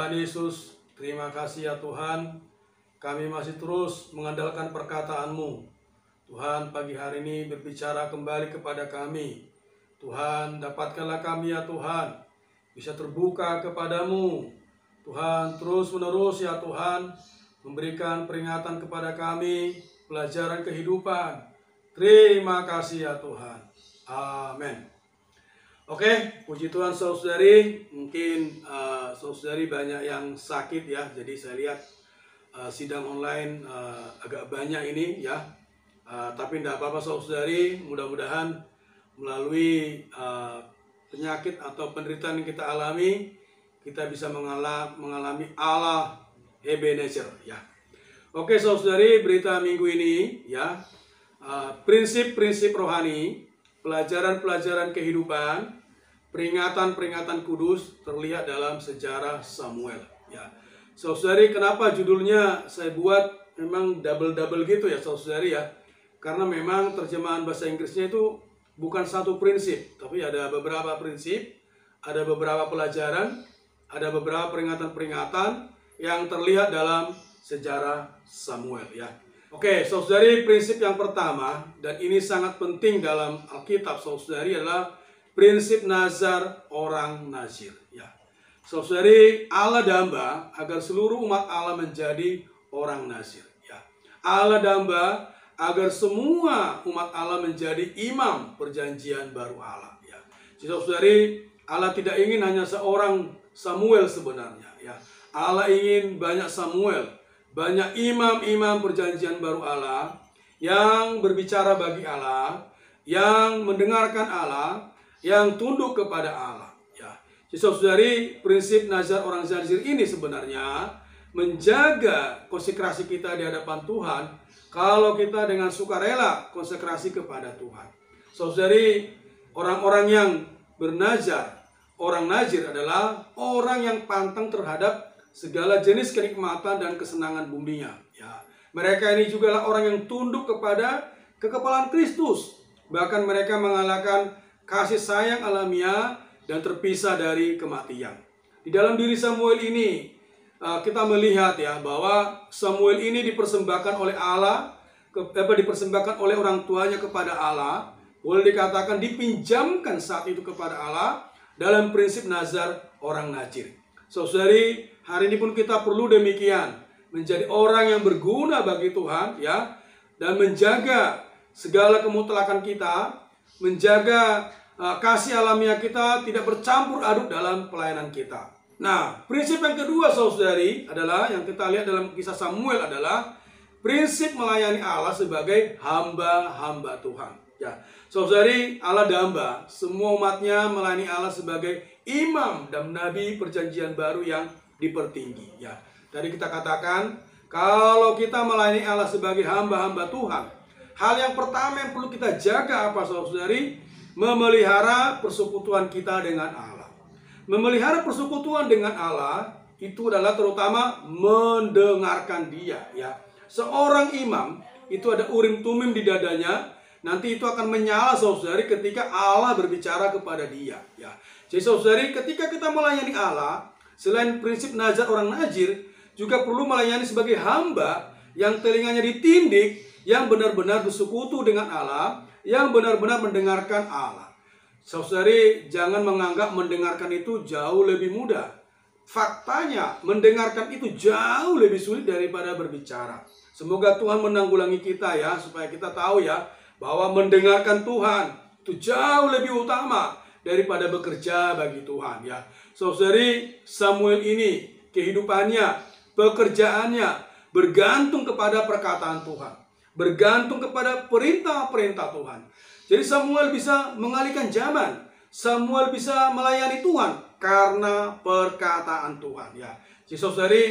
Tuhan Yesus, terima kasih ya Tuhan. Kami masih terus mengandalkan perkataan-Mu. Tuhan, pagi hari ini berbicara kembali kepada kami. Tuhan, dapatkanlah kami ya Tuhan, bisa terbuka kepadamu. Tuhan, terus menerus ya Tuhan, memberikan peringatan kepada kami, pelajaran kehidupan. Terima kasih ya Tuhan. Amin. Oke, puji Tuhan saudari, mungkin saudari banyak yang sakit ya, jadi saya lihat sidang online agak banyak ini ya, tapi tidak apa-apa saudari, mudah-mudahan melalui penyakit atau penderitaan yang kita alami, kita bisa mengalami Allah Ebenezer ya. Oke saudari, berita minggu ini ya, prinsip-prinsip rohani, pelajaran-pelajaran kehidupan, peringatan-peringatan kudus terlihat dalam sejarah Samuel ya. Saudari, kenapa judulnya saya buat memang double-double gitu ya saudari ya? Karena memang terjemahan bahasa Inggrisnya itu bukan satu prinsip, tapi ada beberapa prinsip, ada beberapa pelajaran, ada beberapa peringatan-peringatan yang terlihat dalam sejarah Samuel ya. Oke, saudari, prinsip yang pertama dan ini sangat penting dalam Alkitab saudari adalah prinsip nazar orang Nazir ya. Saudari, Allah damba agar seluruh umat Allah menjadi orang Nazir ya. Allah damba agar semua umat Allah menjadi imam perjanjian baru Allah ya. Jadi saudari, Allah tidak ingin hanya seorang Samuel sebenarnya ya. Allah ingin banyak Samuel, banyak imam-imam perjanjian baru Allah yang berbicara bagi Allah, yang mendengarkan Allah, yang tunduk kepada Allah ya. Jadi saudari, prinsip nazar orang Nazir ini sebenarnya menjaga konsekrasi kita di hadapan Tuhan. Kalau kita dengan sukarela konsekrasi kepada Tuhan. Saudari, orang-orang yang bernazar, orang Nazir adalah orang yang pantang terhadap segala jenis kenikmatan dan kesenangan buminya ya. Mereka ini juga lah orang yang tunduk kepada kekepalan Kristus. Bahkan mereka mengalahkan kasih sayang alamiah dan terpisah dari kematian. Di dalam diri Samuel ini kita melihat ya bahwa Samuel ini dipersembahkan oleh Allah, dipersembahkan oleh orang tuanya kepada Allah, boleh dikatakan dipinjamkan saat itu kepada Allah dalam prinsip nazar orang Nazir. Saudari, hari ini pun kita perlu demikian, menjadi orang yang berguna bagi Tuhan ya, dan menjaga segala kemutlakan kita, menjaga kasih alamiah kita tidak bercampur aduk dalam pelayanan kita. Nah, prinsip yang kedua saudari adalah yang kita lihat dalam kisah Samuel adalah prinsip melayani Allah sebagai hamba-hamba Tuhan. Ya, saudari, Allah damba semua umatnya melayani Allah sebagai imam dan nabi perjanjian baru yang dipertinggi. Ya, tadi kita katakan kalau kita melayani Allah sebagai hamba-hamba Tuhan, hal yang pertama yang perlu kita jaga apa saudari? Memelihara persekutuan kita dengan Allah. Memelihara persekutuan dengan Allah itu adalah terutama mendengarkan Dia ya. Seorang imam itu ada urim tumim di dadanya, nanti itu akan menyala saudari ketika Allah berbicara kepada dia ya. Jadi saudari, ketika kita melayani Allah, selain prinsip nazar orang Nazir, juga perlu melayani sebagai hamba yang telinganya ditindik, yang benar-benar bersekutu dengan Allah, yang benar-benar mendengarkan Allah. Saudari, jangan menganggap mendengarkan itu jauh lebih mudah. Faktanya, mendengarkan itu jauh lebih sulit daripada berbicara. Semoga Tuhan menanggulangi kita ya, supaya kita tahu ya, bahwa mendengarkan Tuhan itu jauh lebih utama daripada bekerja bagi Tuhan ya. Saudari, Samuel ini kehidupannya, pekerjaannya bergantung kepada perkataan Tuhan, bergantung kepada perintah-perintah Tuhan. Jadi Samuel bisa mengalihkan zaman, Samuel bisa melayani Tuhan karena perkataan Tuhan ya. Jadi saudari,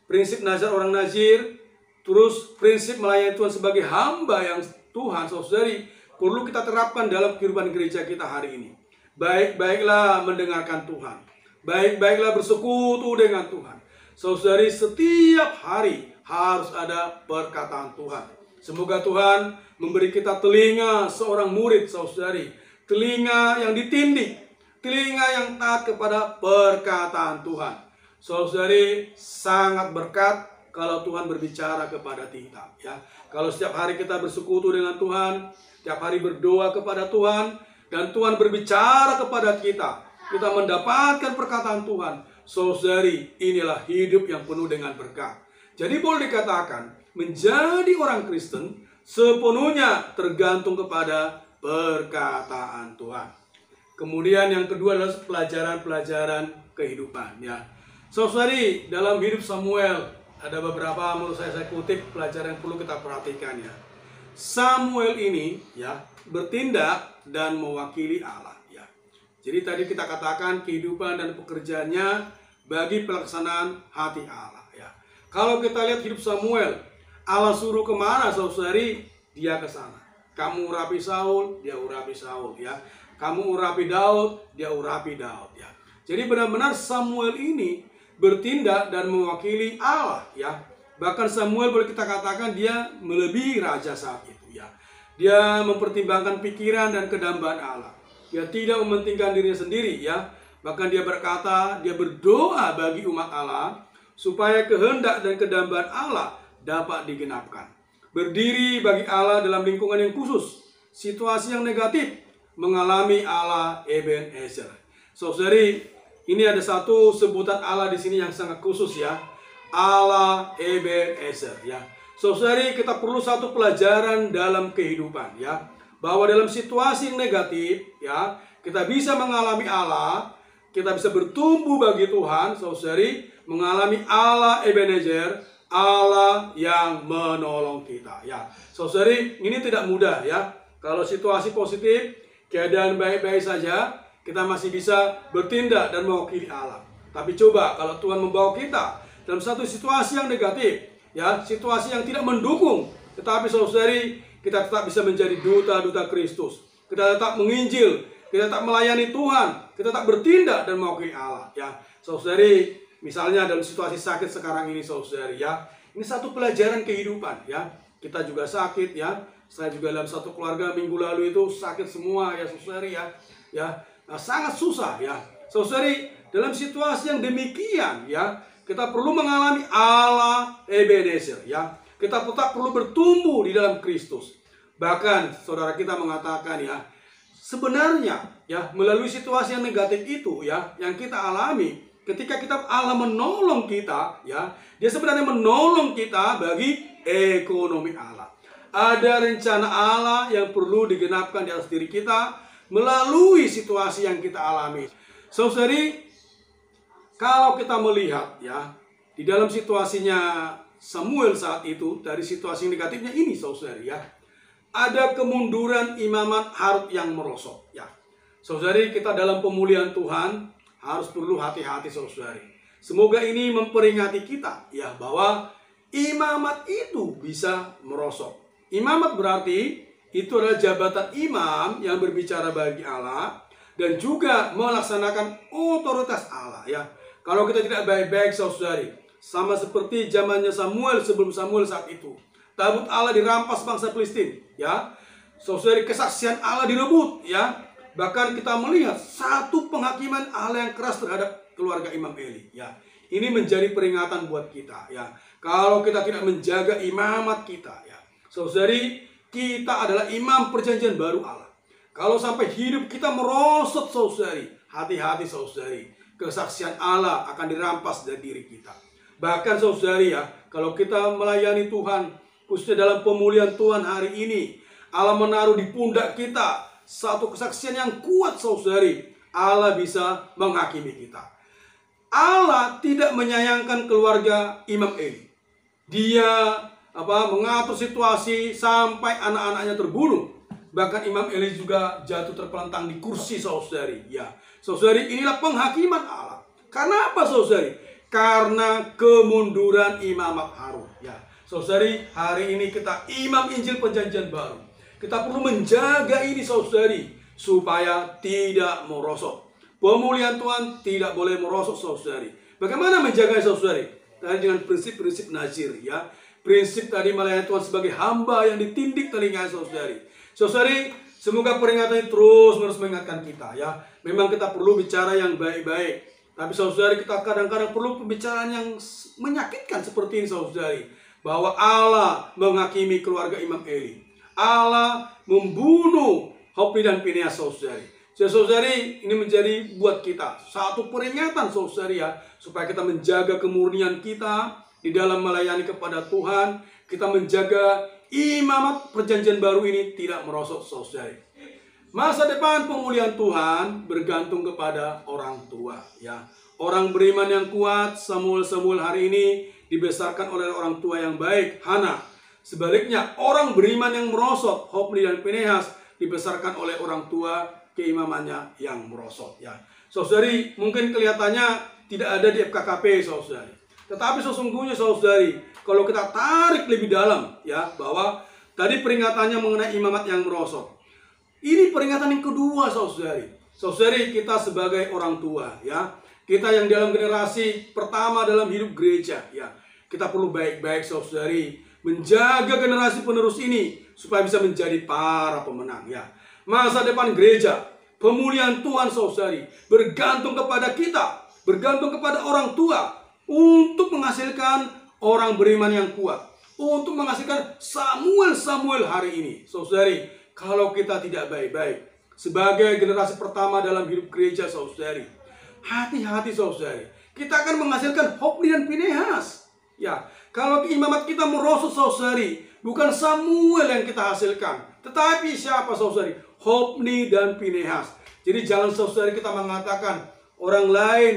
prinsip nazar orang Nazir, terus prinsip melayani Tuhan sebagai hamba yang Tuhan, saudari, perlu kita terapkan dalam kehidupan gereja kita hari ini. Baik-baiklah mendengarkan Tuhan, baik-baiklah bersekutu dengan Tuhan. Saudari, setiap hari harus ada perkataan Tuhan. Semoga Tuhan memberi kita telinga seorang murid saudari, telinga yang ditindik, telinga yang taat kepada perkataan Tuhan. Saudari, sangat berkat kalau Tuhan berbicara kepada kita, ya. Kalau setiap hari kita bersekutu dengan Tuhan, setiap hari berdoa kepada Tuhan, dan Tuhan berbicara kepada kita mendapatkan perkataan Tuhan. Saudari, inilah hidup yang penuh dengan berkat. Jadi boleh dikatakan, menjadi orang Kristen sepenuhnya tergantung kepada perkataan Tuhan. Kemudian yang kedua adalah pelajaran-pelajaran kehidupan, ya. Saudari, dalam hidup Samuel ada beberapa menurut saya kutip pelajaran yang perlu kita perhatikan, ya. Samuel ini, ya, bertindak dan mewakili Allah, ya. Jadi tadi kita katakan kehidupan dan pekerjaannya bagi pelaksanaan hati Allah, ya. Kalau kita lihat hidup Samuel, Allah suruh kemana, saudari, dia ke sana. Kamu urapi Saul, dia urapi Saul, ya. Kamu urapi Daud, dia urapi Daud, ya. Jadi benar-benar Samuel ini bertindak dan mewakili Allah, ya. Bahkan Samuel boleh kita katakan dia melebihi raja saat itu, ya. Dia mempertimbangkan pikiran dan kedambaan Allah. Dia tidak mementingkan dirinya sendiri, ya. Bahkan dia berkata, dia berdoa bagi umat Allah supaya kehendak dan kedambaan Allah dapat digenapkan. Berdiri bagi Allah dalam lingkungan yang khusus, situasi yang negatif, mengalami Allah Ebenezer. Saudari, ini ada satu sebutan Allah di sini yang sangat khusus, ya. Allah Ebenezer, ya. Saudari, kita perlu satu pelajaran dalam kehidupan, ya. Bahwa dalam situasi yang negatif, ya, kita bisa mengalami Allah, kita bisa bertumbuh bagi Tuhan, saudari, mengalami Allah Ebenezer, Allah yang menolong kita, ya. Saudari, ini tidak mudah, ya. Kalau situasi positif, keadaan baik-baik saja, kita masih bisa bertindak dan mewakili Allah. Tapi coba kalau Tuhan membawa kita dalam satu situasi yang negatif, ya, situasi yang tidak mendukung, tetapi saudari, kita tetap bisa menjadi duta-duta Kristus. Kita tetap menginjil, kita tetap melayani Tuhan, kita tetap bertindak dan mewakili Allah, ya. Saudari, misalnya dalam situasi sakit sekarang ini, saudari, ya, ini satu pelajaran kehidupan, ya. Kita juga sakit, ya. Saya juga dalam satu keluarga minggu lalu itu sakit semua, ya, saudari, ya. Ya, nah, sangat susah, ya. Saudari, dalam situasi yang demikian, ya, kita perlu mengalami Allah Ebenezer, ya. Kita tetap perlu bertumbuh di dalam Kristus. Bahkan saudara kita mengatakan, ya, sebenarnya, ya, melalui situasi yang negatif itu, ya, yang kita alami, ketika kita Allah menolong kita, ya, dia sebenarnya menolong kita bagi ekonomi Allah. Ada rencana Allah yang perlu digenapkan di atas diri kita melalui situasi yang kita alami. Saudari, kalau kita melihat, ya, di dalam situasinya Samuel saat itu, dari situasi negatifnya ini, saudari, ya, ada kemunduran imamat Harut yang merosot, ya. Saudari, kita dalam pemulihan Tuhan harus perlu hati-hati, saudari. Semoga ini memperingati kita, ya, bahwa imamat itu bisa merosot. Imamat berarti itu adalah jabatan imam yang berbicara bagi Allah dan juga melaksanakan otoritas Allah, ya. Kalau kita tidak baik-baik, saudari, sama seperti zamannya Samuel sebelum Samuel saat itu, tabut Allah dirampas bangsa Filistin, ya. Saudari, kesaksian Allah direbut, ya. Bahkan kita melihat satu penghakiman Allah yang keras terhadap keluarga Imam Eli, ya. Ini menjadi peringatan buat kita, ya. Kalau kita tidak menjaga imamat kita, ya, saudari, kita adalah imam perjanjian baru Allah. Kalau sampai hidup kita merosot, saudari, hati-hati, saudari. Kesaksian Allah akan dirampas dari diri kita. Bahkan saudari, ya, kalau kita melayani Tuhan, khususnya dalam pemulihan Tuhan hari ini, Allah menaruh di pundak kita satu kesaksian yang kuat, saudari. Allah bisa menghakimi kita. Allah tidak menyayangkan keluarga Imam Eli. Dia mengatur situasi sampai anak-anaknya terbunuh. Bahkan Imam Eli juga jatuh terpelantang di kursi, saudari, ya. Saudari, inilah penghakiman Allah. Karena apa, saudari? Karena kemunduran imamat Harut, ya. Saudari, hari ini kita imam Injil Perjanjian Baru. Kita perlu menjaga ini, saudari, supaya tidak merosot. Pemulihan Tuhan tidak boleh merosot, saudari. Bagaimana menjaga, saudari? Tadi dengan prinsip-prinsip Nazir, ya. Prinsip tadi melayani Tuhan sebagai hamba yang ditindik telinga, saudari. Saudari, semoga peringatan ini terus-menerus mengingatkan kita, ya. Memang kita perlu bicara yang baik-baik. Tapi saudari, kita kadang-kadang perlu pembicaraan yang menyakitkan seperti ini saudari. Bahwa Allah menghakimi keluarga Imam Eli. Allah membunuh Hofni dan Finehas saudari. Saudari, ini menjadi buat kita satu peringatan saudari ya. Supaya kita menjaga kemurnian kita di dalam melayani kepada Tuhan. Kita menjaga imamat perjanjian baru ini tidak merosot saudari. Masa depan pemulihan Tuhan bergantung kepada orang tua ya. Orang beriman yang kuat, Samuel hari ini dibesarkan oleh orang tua yang baik, Hana. Sebaliknya, orang beriman yang merosot, Hofni dan Finehas, dibesarkan oleh orang tua keimamannya yang merosot ya. Saudari, mungkin kelihatannya tidak ada di FKKP saudari. Tetapi sesungguhnya saudari, kalau kita tarik lebih dalam ya, bahwa tadi peringatannya mengenai imamat yang merosot. Ini peringatan yang kedua saudari. Saudari, kita sebagai orang tua ya, kita yang dalam generasi pertama dalam hidup gereja ya, kita perlu baik-baik saudari menjaga generasi penerus ini supaya bisa menjadi para pemenang ya. Masa depan gereja, pemulihan Tuhan saudari bergantung kepada kita, bergantung kepada orang tua untuk menghasilkan orang beriman yang kuat, untuk menghasilkan Samuel hari ini saudari. Kalau kita tidak baik-baik sebagai generasi pertama dalam hidup gereja saudari, hati-hati saudari, kita akan menghasilkan Hofni dan Finehas ya. Kalau imamat kita merosot saudari, bukan Samuel yang kita hasilkan, tetapi siapa saudari? Hofni dan Finehas. Jadi jangan saudari kita mengatakan orang lain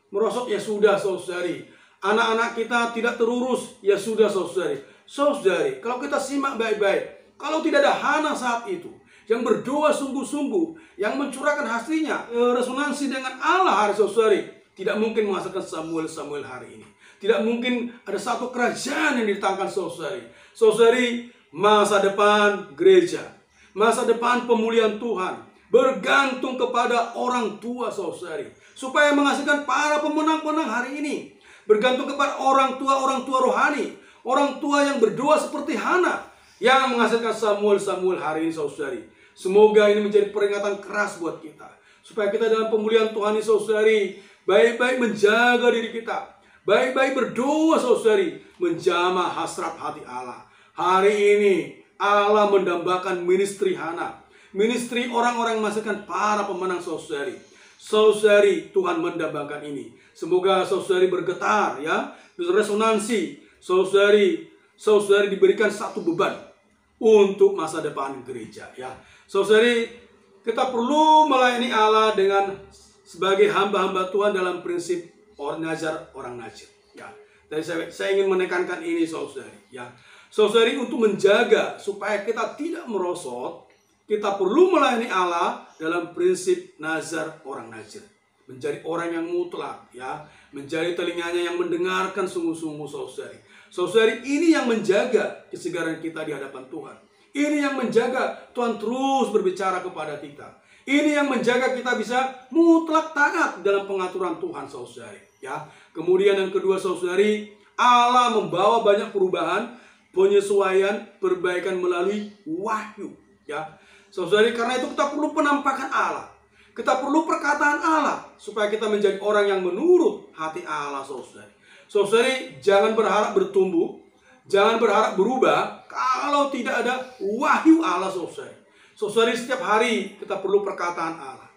merosot, ya sudah saudari. Anak-anak kita tidak terurus, ya sudah saudari. Saudari, kalau kita simak baik-baik, kalau tidak ada Hana saat itu yang berdoa sungguh-sungguh, yang mencurahkan hatinya resonansi dengan Allah hari saudari, tidak mungkin menghasilkan Samuel hari ini. Tidak mungkin ada satu kerajaan yang ditangkan saudari. Saudari, masa depan gereja, masa depan pemulihan Tuhan bergantung kepada orang tua saudari, supaya menghasilkan para pemenang-pemenang hari ini. Bergantung kepada orang tua rohani, orang tua yang berdoa seperti Hana, yang menghasilkan Samuel hari ini saudari. Semoga ini menjadi peringatan keras buat kita, supaya kita dalam pemulihan Tuhan ini saudari, baik-baik menjaga diri kita, baik-baik berdoa saudari, menjamah hasrat hati Allah. Hari ini Allah mendambakan ministry Hana, ministry orang-orang yang menghasilkan para pemenang saudari. Saudari, Tuhan mendambakan ini. Semoga saudari bergetar ya, resonansi. Saudari diberikan satu beban untuk masa depan gereja ya. Saudari, kita perlu melayani Allah dengan sebagai hamba-hamba Tuhan dalam prinsip orang Nazir ya. Jadi saya ingin menekankan ini saudari ya. Saudari, untuk menjaga supaya kita tidak merosot, kita perlu melayani Allah dalam prinsip orang Nazir. Menjadi orang yang mutlak ya, menjadi telinganya yang mendengarkan sungguh-sungguh saudari. Saudari, ini yang menjaga kesegaran kita di hadapan Tuhan. Ini yang menjaga Tuhan terus berbicara kepada kita. Ini yang menjaga kita bisa mutlak taat dalam pengaturan Tuhan saudari ya. Kemudian yang kedua saudari, Allah membawa banyak perubahan, penyesuaian, perbaikan melalui wahyu ya. Saudari, karena itu kita perlu penampakan Allah. Kita perlu perkataan Allah supaya kita menjadi orang yang menurut hati Allah saudari. Saudari, jangan berharap bertumbuh, jangan berharap berubah kalau tidak ada wahyu Allah saudari. Saudari, setiap hari kita perlu perkataan Allah.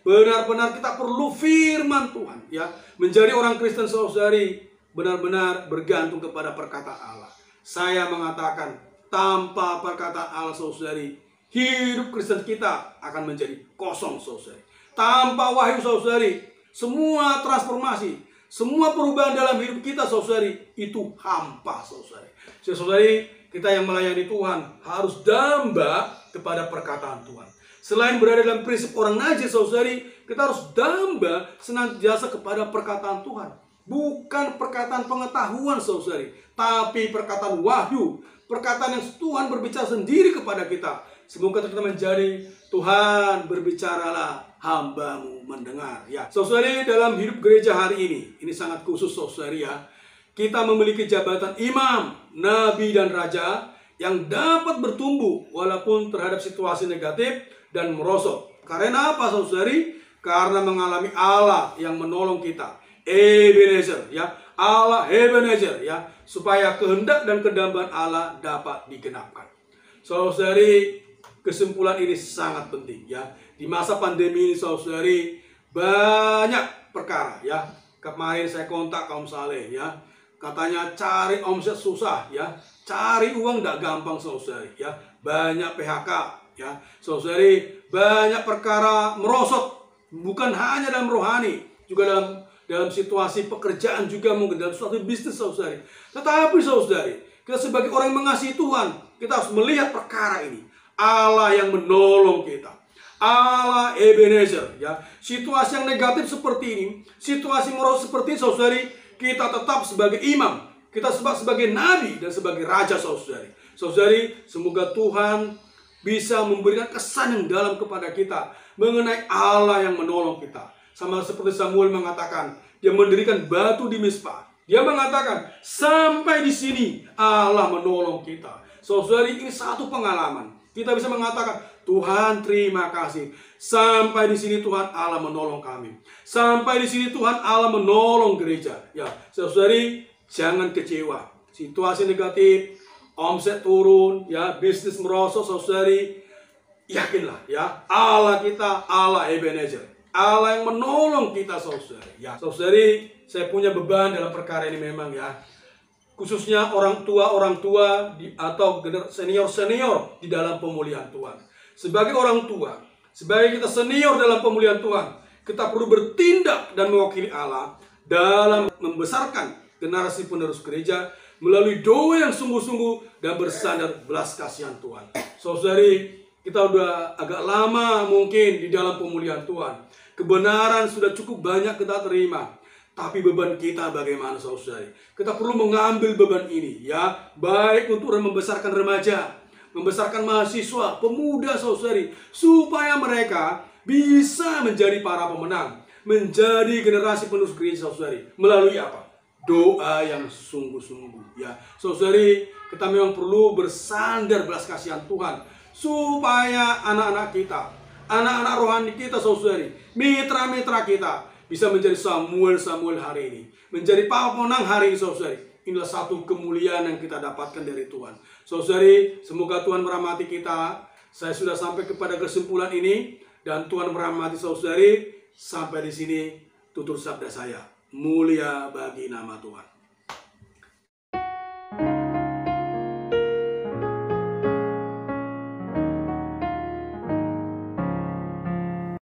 Benar-benar kita perlu firman Tuhan ya. Menjadi orang Kristen saudari benar-benar bergantung kepada perkataan Allah. Saya mengatakan tanpa perkataan Allah saudari, hidup Kristen kita akan menjadi kosong saudari. Tanpa wahyu saudari, semua transformasi, semua perubahan dalam hidup kita saudari itu hampa saudari. Saudari, kita yang melayani Tuhan harus damba kepada perkataan Tuhan. Selain berada dalam prinsip orang Nazir saudari, kita harus damba senantiasa kepada perkataan Tuhan. Bukan perkataan pengetahuan saudari, tapi perkataan wahyu, perkataan yang Tuhan berbicara sendiri kepada kita. Semoga kita menjadi Tuhan berbicaralah, hamba-Mu mendengar ya. Saudari, dalam hidup gereja hari ini sangat khusus saudari ya. Kita memiliki jabatan imam, nabi dan raja yang dapat bertumbuh walaupun terhadap situasi negatif dan merosot. Karena apa saudari? karena mengalami Allah yang menolong kita. Ebenezer, ya, Allah Ebenezer, ya, supaya kehendak dan kedambaan Allah dapat digenapkan. Saudari, kesimpulan ini sangat penting, ya. Di masa pandemi ini, saudari, banyak perkara, ya. Kemarin saya kontak kaum saleh, ya, katanya cari omset susah, ya, cari uang tidak gampang, saudari, ya, banyak PHK, ya, saudari, banyak perkara merosot, bukan hanya dalam rohani, juga dalam situasi pekerjaan, juga mungkin dalam suatu bisnis, saudari. Tetapi saudari, kita sebagai orang yang mengasihi Tuhan, kita harus melihat perkara ini. Allah yang menolong kita, Allah Ebenezer, ya. Situasi yang negatif seperti ini, situasi merosot seperti ini, saudari, kita tetap sebagai imam, kita sebagai nabi dan sebagai raja, saudari. Saudari, semoga Tuhan bisa memberikan kesan yang dalam kepada kita mengenai Allah yang menolong kita. Sama seperti Samuel mengatakan, dia mendirikan batu di Mispa. Dia mengatakan, sampai di sini Allah menolong kita. Saudari, ini satu pengalaman. Kita bisa mengatakan, Tuhan terima kasih. Sampai di sini Tuhan Allah menolong kami. Sampai di sini Tuhan Allah menolong gereja. Ya, saudari, jangan kecewa. Situasi negatif, omset turun, ya, bisnis merosot, saudari, yakinlah, ya, Allah kita, Allah Ebenezer, Allah yang menolong kita, saudari. Ya, saudari, saya punya beban dalam perkara ini memang, ya, khususnya orang tua atau senior di dalam pemulihan Tuhan. Sebagai orang tua, sebagai kita senior dalam pemulihan Tuhan, kita perlu bertindak dan mewakili Allah dalam membesarkan generasi penerus gereja melalui doa yang sungguh-sungguh dan bersandar belas kasihan Tuhan. Saudari, kita udah agak lama mungkin di dalam pemulihan Tuhan. Kebenaran sudah cukup banyak kita terima. Tapi beban kita bagaimana, saudari? Kita perlu mengambil beban ini, ya. Baik untuk membesarkan remaja, membesarkan mahasiswa, pemuda, saudari. Supaya mereka bisa menjadi para pemenang. Menjadi generasi penerus gereja, saudari. Melalui apa? Doa yang sungguh-sungguh, ya. Saudari, kita memang perlu bersandar belas kasihan Tuhan. Supaya anak-anak kita, anak-anak rohani kita, saudari, mitra-mitra kita bisa menjadi Samuel hari ini, menjadi pemenang hari ini, saudari. Inilah satu kemuliaan yang kita dapatkan dari Tuhan. Saudari, semoga Tuhan merahmati kita. Saya sudah sampai kepada kesimpulan ini, dan Tuhan merahmati saudari. Sampai di sini tutur sabda saya. Mulia bagi nama Tuhan.